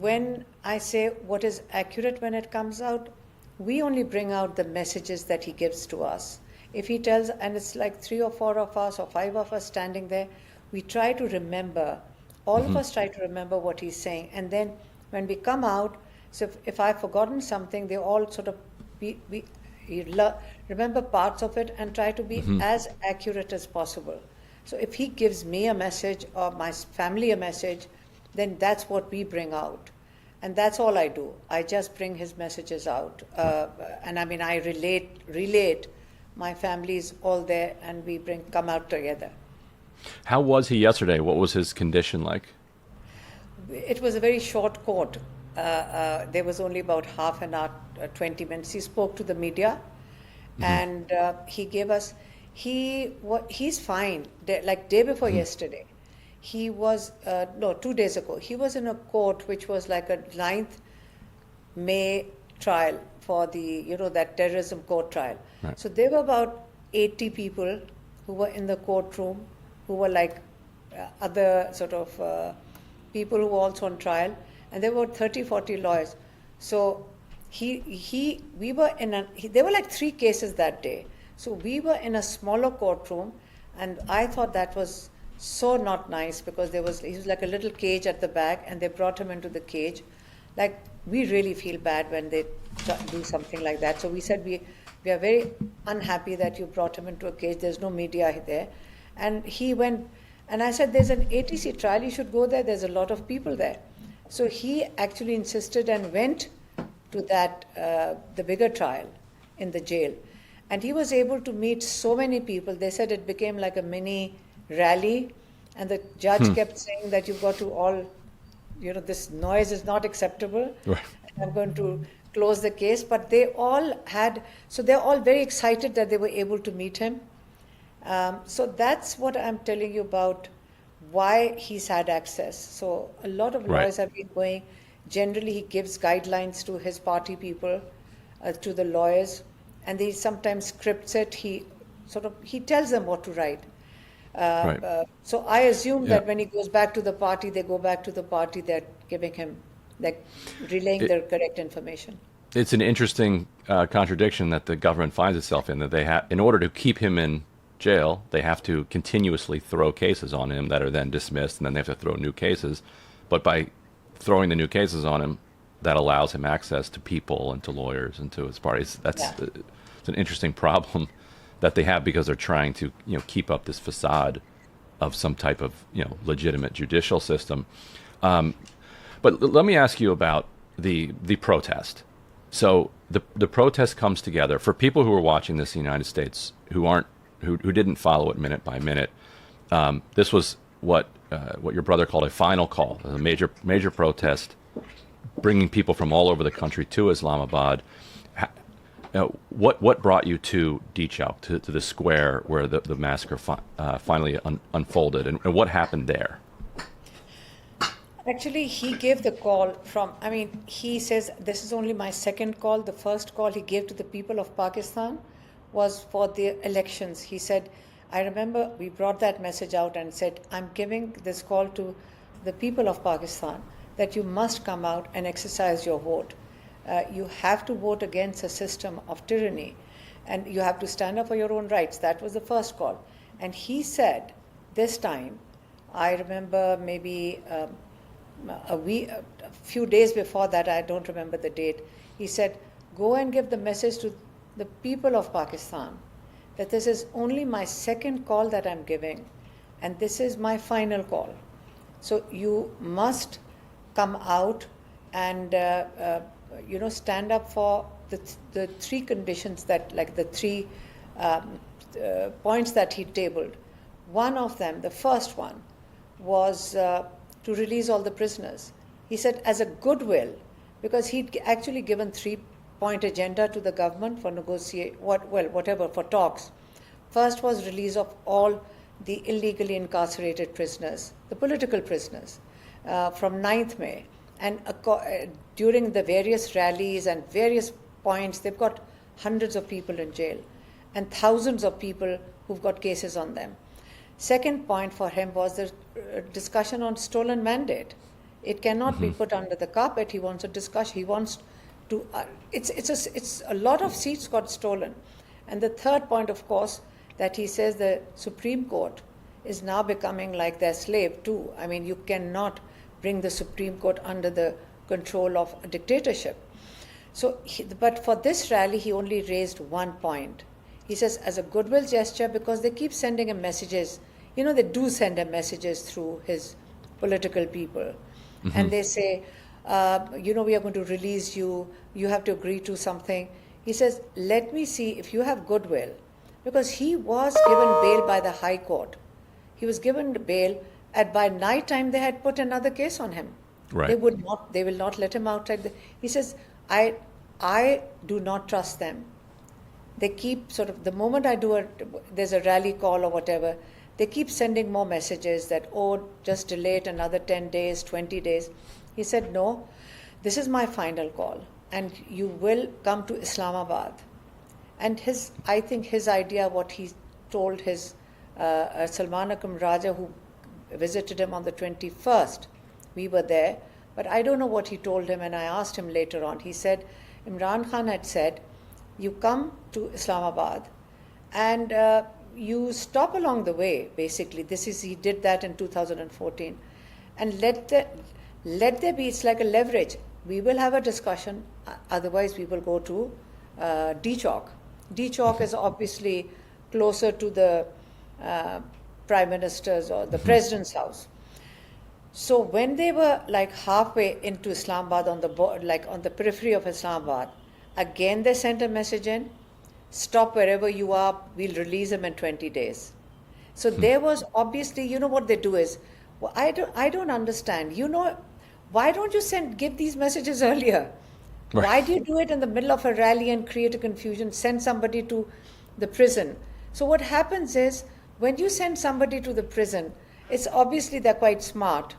when I say what is accurate when it comes out, we only bring out the messages that he gives to us. If he tells, and it's like 3 or 4 of us or 5 of us standing there, we try to remember, all of us try to remember what he's saying. And then when we come out, so if I've forgotten something, they all sort of remember parts of it and try to be as accurate as possible. So if he gives me a message or my family a message, then that's what we bring out. And that's all I do. I just bring his messages out. And I mean, I relate. My family's all there, and we come out together. How was he yesterday? What was his condition like? It was a very short court. There was only about half an hour, 20 minutes. He spoke to the media, and he gave us. He's fine. Like day before yesterday, he was 2 days ago. He was in a court which was like a 9th May trial for the that terrorism court trial. Right. So there were about 80 people who were in the courtroom, who were like other sort of people who were also on trial, and there were 30-40 lawyers. So we were there were like 3 cases that day. So we were in a smaller courtroom, and I thought that was so not nice, because he was like a little cage at the back, and they brought him into the cage. Like, we really feel bad when they do something like that. So we said we are very unhappy that you brought him into a cage. There's no media there. And he went, and I said, there's an ATC trial, you should go there. There's a lot of people there. So he actually insisted and went to that, the bigger trial in the jail. And he was able to meet so many people. They said it became like a mini rally. And the judge kept saying that you've got to all, this noise is not acceptable. Right. And I'm going to close the case. But they all they're all very excited that they were able to meet him. So that's what I'm telling you about why he's had access. So a lot of lawyers have been going. Generally, he gives guidelines to his party people, to the lawyers, and he sometimes scripts it. He tells them what to write. So I assume that when he goes back to the party, they go back to the party. They're giving him, relaying their correct information. It's an interesting contradiction that the government finds itself in, that they have, in order to keep him in jail, they have to continuously throw cases on him that are then dismissed, and then they have to throw new cases. But by throwing the new cases on him, that allows him access to people and to lawyers and to his parties. It's an interesting problem that they have, because they're trying to keep up this facade of some type of legitimate judicial system. But let me ask you about the protest. So the protest comes together for people who are watching this in the United States who didn't follow it minute by minute. This was what your brother called a final call, a major protest, bringing people from all over the country to Islamabad. What brought you to Dichau, to the square where the massacre finally unfolded, and what happened there? Actually, he gave the call he says, this is only my second call. The first call he gave to the people of Pakistan was for the elections. He said, I remember we brought that message out and said, I'm giving this call to the people of Pakistan that you must come out and exercise your vote. You have to vote against a system of tyranny, and you have to stand up for your own rights. That was the first call. And he said, this time, I remember maybe a few days before that, I don't remember the date, he said, go and give the message to the people of Pakistan that this is only my second call that I'm giving, and this is my final call. So you must come out and stand up for the 3 conditions that, like the 3 points that he tabled. One of them, the first one, was to release all the prisoners. He said as a goodwill, because he'd actually given 3-point agenda to the government for for talks. First was release of all the illegally incarcerated prisoners, the political prisoners, from 9th May. And during the various rallies and various points, they've got hundreds of people in jail and thousands of people who've got cases on them. Second point for him was the discussion on stolen mandate. It cannot be put under the carpet. He wants a discussion. He wants to. It's a lot of seats got stolen, and the third point, of course, that he says the Supreme Court is now becoming like their slave too. I mean, you cannot bring the Supreme Court under the control of a dictatorship. So, but for this rally, he only raised one point. He says, as a goodwill gesture, because they keep sending him messages. You know, they do send him messages through his political people. And they say, you know, we are going to release you. You have to agree to something. He says, let me see if you have goodwill. Because he was given bail by the High Court. He was given bail, and by night time they had put another case on him. Right. They will not let him outside. He says, I do not trust them. They keep sort of, the moment there's a rally call or whatever, they keep sending more messages that, oh, just delay it another 10 days, 20 days. He said, no, this is my final call, and you will come to Islamabad. And I think his idea, what he told his Salmanakum Raja, who visited him on the 21st, we were there, but I don't know what he told him, and I asked him later on. He said, Imran Khan had said, you come to Islamabad and you stop along the way, basically. He did that in 2014. And let there be, it's like a leverage. We will have a discussion, otherwise we will go to D-Chowk. D-Chowk is obviously closer to the Prime Minister's or the President's house. So when they were like halfway into Islamabad, on the periphery of Islamabad, again they sent a message in, stop wherever you are, we'll release him in 20 days. So there was obviously, you know what they do is, well, I don't understand. You know, why don't you give these messages earlier? Right. Why do you do it in the middle of a rally and create a confusion, send somebody to the prison? So what happens is, when you send somebody to the prison, it's obviously they're quite smart.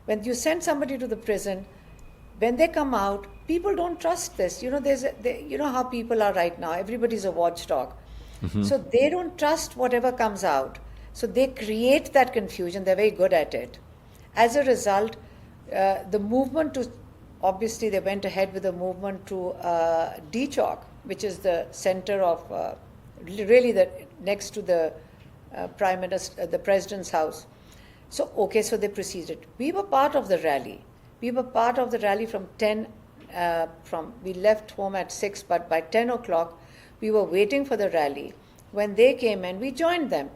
When you send somebody to the prison, when they come out, people don't trust this. You know, you know how people are right now. Everybody's a watchdog. So they don't trust whatever comes out. So they create that confusion. They're very good at it. As a result, the movement obviously they went ahead with the movement to D-Chowk, which is the center of, really next to the Prime Minister, the President's house. So they proceeded. We were part of the rally. We were part of the rally from we left home at 6, but by 10 o'clock, we were waiting for the rally. When they came in, we joined them.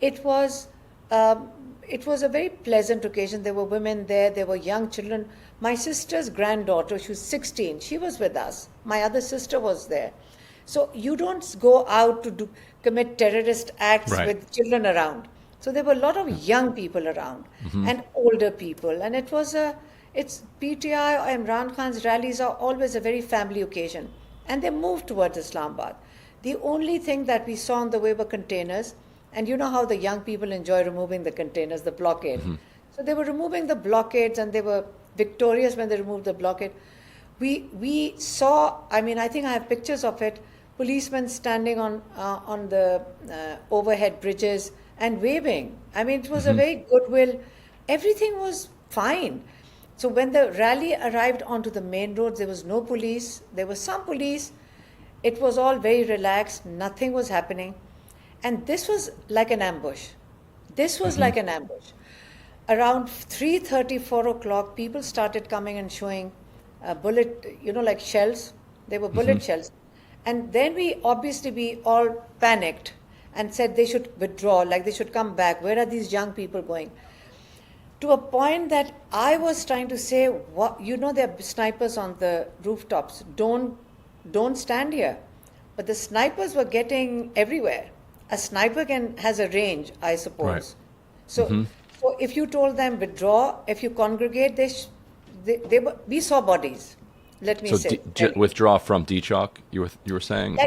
It was a very pleasant occasion. There were women there, there were young children. My sister's granddaughter, she was 16, she was with us. My other sister was there. So you don't go out to commit terrorist acts with children around. So there were a lot of young people around and older people. And it's PTI or Imran Khan's rallies are always a very family occasion. And they moved towards Islamabad. The only thing that we saw on the way were containers. And you know how the young people enjoy removing the containers, the blockade. So they were removing the blockades, and they were victorious when they removed the blockade. We saw, I mean, I think I have pictures of it, policemen standing on the overhead bridges and waving. I mean, it was a very goodwill. Everything was fine. So when the rally arrived onto the main roads, there was no police. There was some police. It was all very relaxed. Nothing was happening. And this was like an ambush. This was like an ambush. Around 3:30, 4 o'clock, people started coming and showing bullet, like shells. They were bullet shells. And then we all panicked and said they should withdraw, like they should come back. Where are these young people going? To a point that I was trying to say, there are snipers on the rooftops. Don't stand here. But the snipers were getting everywhere. A sniper has a range, I suppose. Right. So if you told them withdraw, if you congregate, we saw bodies. Let me say. Withdraw from D-Chowk, you were saying,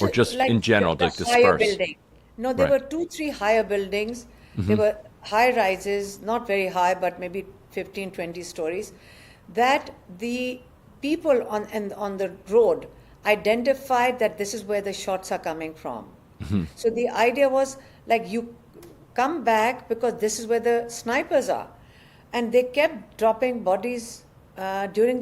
or just like in general to higher disperse. Building. No, there were 2-3 higher buildings. They were high rises, not very high, but maybe 15, 20 stories. That the people on the road identified that this is where the shots are coming from. So the idea was like, you come back because this is where the snipers are. and they kept dropping bodies during